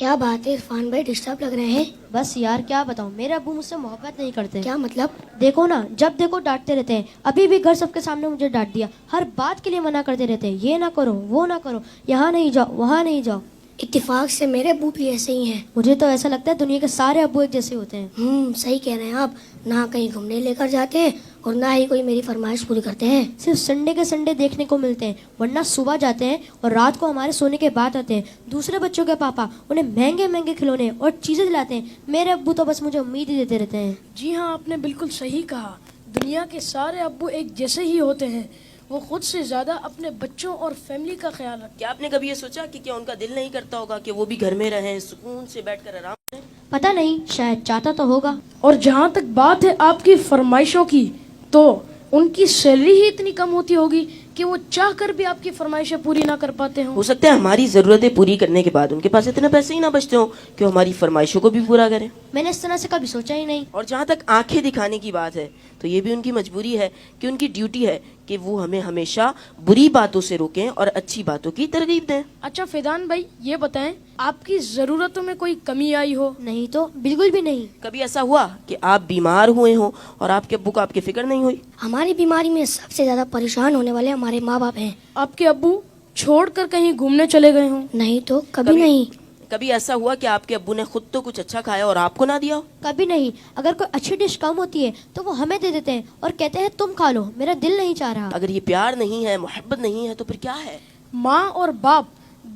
کیا بات ہے عرفان بھائی، ڈسٹرب لگ رہے ہیں؟ بس یار کیا بتاؤں، میرے ابو مجھ سے محبت نہیں کرتے. کیا مطلب؟ دیکھو نا، جب دیکھو ڈانٹتے رہتے ہیں. ابھی بھی گھر سب کے سامنے مجھے ڈانٹ دیا. ہر بات کے لیے منع کرتے رہتے ہیں، یہ نہ کرو وہ نہ کرو، یہاں نہیں جاؤ وہاں نہیں جاؤ. اتفاق سے میرے ابو بھی ایسے ہی ہیں. مجھے تو ایسا لگتا ہے دنیا کے سارے ابو ایک جیسے ہوتے ہیں. صحیح کہہ رہے ہیں آپ. نہ کہیں گھومنے لے کر جاتے ہیں اور نہ ہی کوئی میری فرمائش پوری کرتے ہیں. صرف سنڈے کے سنڈے دیکھنے کو ملتے ہیں، ورنہ صبح جاتے ہیں اور رات کو ہمارے سونے کے بعد آتے ہیں. دوسرے بچوں کے پاپا انہیں مہنگے مہنگے کھلونے اور چیزیں دلاتے ہیں. میرے ابو تو بس مجھے امید ہی دیتے رہتے ہیں. جی ہاں، آپ نے بالکل صحیح کہا. دنیا کے سارے ابو ایک جیسے ہی ہوتے ہیں. وہ خود سے زیادہ اپنے بچوں اور فیملی کا خیال رکھتے ہیں. کیا آپ نے کبھی یہ سوچا کہ کیا ان کا دل نہیں کرتا ہوگا کہ وہ بھی گھر میں رہیں، سکون سے بیٹھ کر آرام کریں؟ پتہ نہیں، شاید چاہتا تو ہوگا. اور جہاں تک بات ہے آپ کی فرمائشوں کی، تو ان کی سیلری ہی اتنی کم ہوتی ہوگی کہ وہ چاہ کر بھی آپ کی فرمائشیں پوری نہ کر پاتے ہوں. ہو سکتا ہے ہماری ضرورتیں پوری کرنے کے بعد ان کے پاس اتنے پیسے ہی نہ بچتے ہوں کہ وہ ہماری فرمائشوں کو بھی پورا کریں. میں نے اس طرح سے کبھی سوچا ہی نہیں. اور جہاں تک آنکھیں دکھانے کی بات ہے تو یہ بھی ان کی مجبوری ہے کہ ان کی ڈیوٹی ہے کہ وہ ہمیں ہمیشہ بری باتوں سے روکیں اور اچھی باتوں کی ترغیب دیں. اچھا فیضان بھائی، یہ بتائیں آپ کی ضرورتوں میں کوئی کمی آئی ہو؟ نہیں تو بالکل بھی نہیں. کبھی ایسا ہوا کہ آپ بیمار ہوئے ہوں اور آپ کے ابو کو آپ کی فکر نہیں ہوئی؟ ہماری بیماری میں سب سے زیادہ پریشان ہونے والے ہمارے ماں باپ ہیں. آپ کے ابو چھوڑ کر کہیں گھومنے چلے گئے ہوں؟ نہیں تو کبھی نہیں. کبھی ایسا ہوا کہ آپ کے ابو نے خود تو کچھ اچھا کھایا اور آپ کو نہ دیا ہو؟ کبھی نہیں. اگر کوئی اچھی ڈش کم ہوتی ہے تو وہ ہمیں دے دیتے ہیں اور کہتے ہیں تم کھا لو، میرا دل نہیں چاہ رہا. اگر یہ پیار نہیں ہے، محبت نہیں ہے، تو پھر کیا ہے؟ ماں اور باپ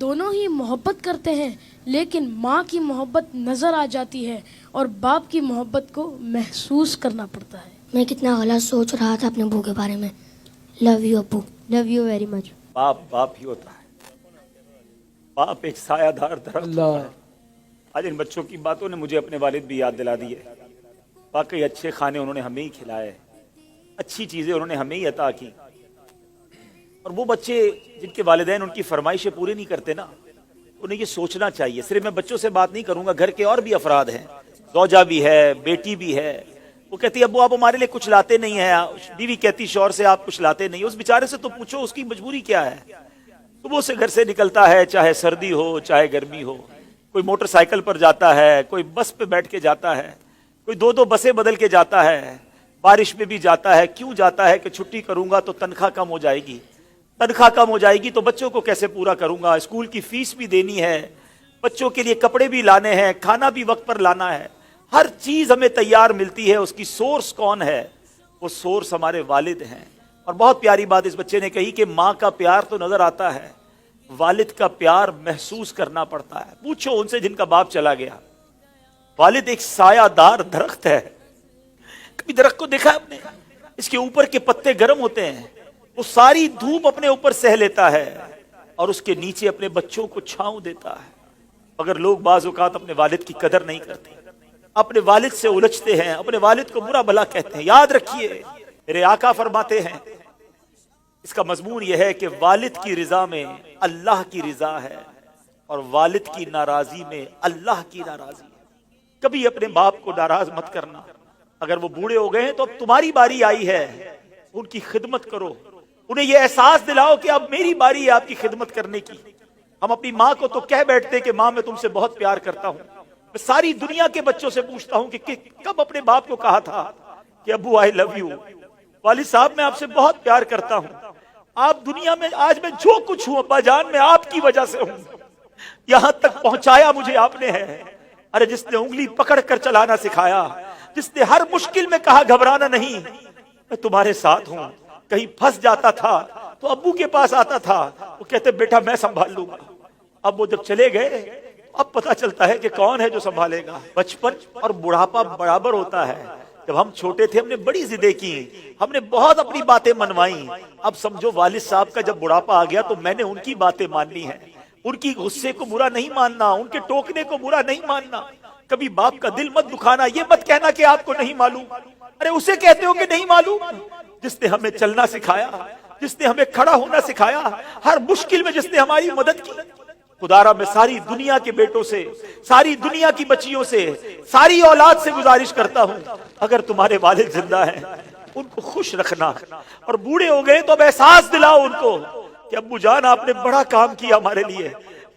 دونوں ہی محبت کرتے ہیں، لیکن ماں کی محبت نظر آ جاتی ہے اور باپ کی محبت کو محسوس کرنا پڑتا ہے. میں کتنا غلط سوچ رہا تھا اپنے ابو کے بارے میں. لو یو ابو. Love you very much. باپ ہی ہوتا ہے. باپ ایک سایہ دار درخت ہوتا ہے. آج ان بچوں کی باتوں نے مجھے اپنے والد بھی یاد دلا دی ہے. واقعی اچھے کھانے انہوں نے ہمیں ہی کھلائے، اچھی چیزیں انہوں نے ہمیں ہی عطا کی. اور وہ بچے جن کے والدین ان کی فرمائشیں پوری نہیں کرتے نا، انہیں یہ سوچنا چاہیے. صرف میں بچوں سے بات نہیں کروں گا، گھر کے اور بھی افراد ہیں، زوجہ بھی ہے، بیٹی بھی ہے. وہ کہتی ہے ابو آپ ہمارے لیے کچھ لاتے نہیں ہیں. بیوی کہتی شوہر سے آپ کچھ لاتے نہیں. اس بیچارے سے تو پوچھو اس کی مجبوری کیا ہے. صبح سے گھر سے نکلتا ہے، چاہے سردی ہو چاہے گرمی ہو. کوئی موٹر سائیکل پر جاتا ہے، کوئی بس پہ بیٹھ کے جاتا ہے، کوئی دو بسیں بدل کے جاتا ہے، بارش میں بھی جاتا ہے. کیوں جاتا ہے؟ کہ چھٹی کروں گا تو تنخواہ کم ہو جائے گی. تنخواہ کم ہو جائے گی تو بچوں کو کیسے پورا کروں گا؟ اسکول کی فیس بھی دینی ہے، بچوں کے لیے کپڑے بھی لانے ہیں، کھانا بھی وقت پر لانا ہے. ہر چیز ہمیں تیار ملتی ہے. اس کی سورس کون ہے؟ وہ سورس ہمارے والد ہیں. اور بہت پیاری بات اس بچے نے کہی کہ ماں کا پیار تو نظر آتا ہے، والد کا پیار محسوس کرنا پڑتا ہے. پوچھو ان سے جن کا باپ چلا گیا. والد ایک سایہ دار درخت ہے. کبھی درخت کو دیکھا آپ نے؟ اس کے اوپر کے پتے گرم ہوتے ہیں، وہ ساری دھوپ اپنے اوپر سہ لیتا ہے اور اس کے نیچے اپنے بچوں کو چھاؤں دیتا ہے. مگر لوگ بعض اوقات اپنے والد کی قدر نہیں کرتے، اپنے والد سے الجھتے ہیں، اپنے والد کو برا بھلا کہتے ہیں. یاد رکھیے میرے آقا فرماتے ہیں، اس کا مضمون یہ ہے کہ والد کی رضا میں اللہ کی رضا ہے اور والد کی ناراضی میں اللہ کی ناراضی ہے. کبھی اپنے باپ کو ناراض مت کرنا. اگر وہ بوڑھے ہو گئے ہیں تو اب تمہاری باری آئی ہے، ان کی خدمت کرو. انہیں یہ احساس دلاؤ کہ اب میری باری ہے آپ کی خدمت کرنے کی. ہم اپنی ماں کو تو کہہ بیٹھتے کہ ماں میں تم سے بہت پیار کرتا ہوں. میں ساری دنیا کے بچوں سے پوچھتا ہوں کہ کب اپنے باپ کو کہا تھا کہ ابو آئی لو یو، والد صاحب میں آپ سے بہت پیار کرتا ہوں. آپ دنیا میں آج میں جو کچھ ہوں ابا جان میں آپ کی وجہ سے ہوں. یہاں تک پہنچایا مجھے آپ نے ہے. ارے جس نے انگلی پکڑ کر چلانا سکھایا، جس نے ہر مشکل میں کہا گھبرانا نہیں، میں تمہارے ساتھ ہوں. کہیں پھنس جاتا تھا تو ابو کے پاس آتا تھا، وہ کہتے بیٹا میں سنبھال لوں گا. اب وہ جب چلے گئے اب پتا چلتا ہے کہ کون ہے جو سنبھالے گا. بچپن اور بڑھاپا برابر ہوتا ہے. جب ہم چھوٹے تھے ہم نے بڑی ضدیں کی، ہم نے بہت اپنی باتیں منوائیں. اب سمجھو والد صاحب کا جب بڑھاپا آ گیا تو میں نے ان کی باتیں ماننی ہے. ان کی غصے کو برا نہیں ماننا، ان کے ٹوکنے کو برا نہیں ماننا. کبھی باپ کا دل مت دکھانا. یہ مت کہنا کہ آپ کو نہیں معلوم. ارے اسے کہتے ہو کہ نہیں معلوم جس نے ہمیں چلنا سکھایا، جس نے ہمیں کھڑا ہونا سکھایا، ہر مشکل میں جس نے ہماری مدد کی. خدارا میں ساری دنیا کے بیٹوں سے، ساری دنیا کی بچیوں سے، ساری اولاد سے گزارش کرتا ہوں اگر تمہارے والد زندہ ہیں ان کو خوش رکھنا. اور بوڑھے ہو گئے تو اب احساس دلاؤ ان کو کہ ابو جان آپ نے بڑا کام کیا ہمارے لیے.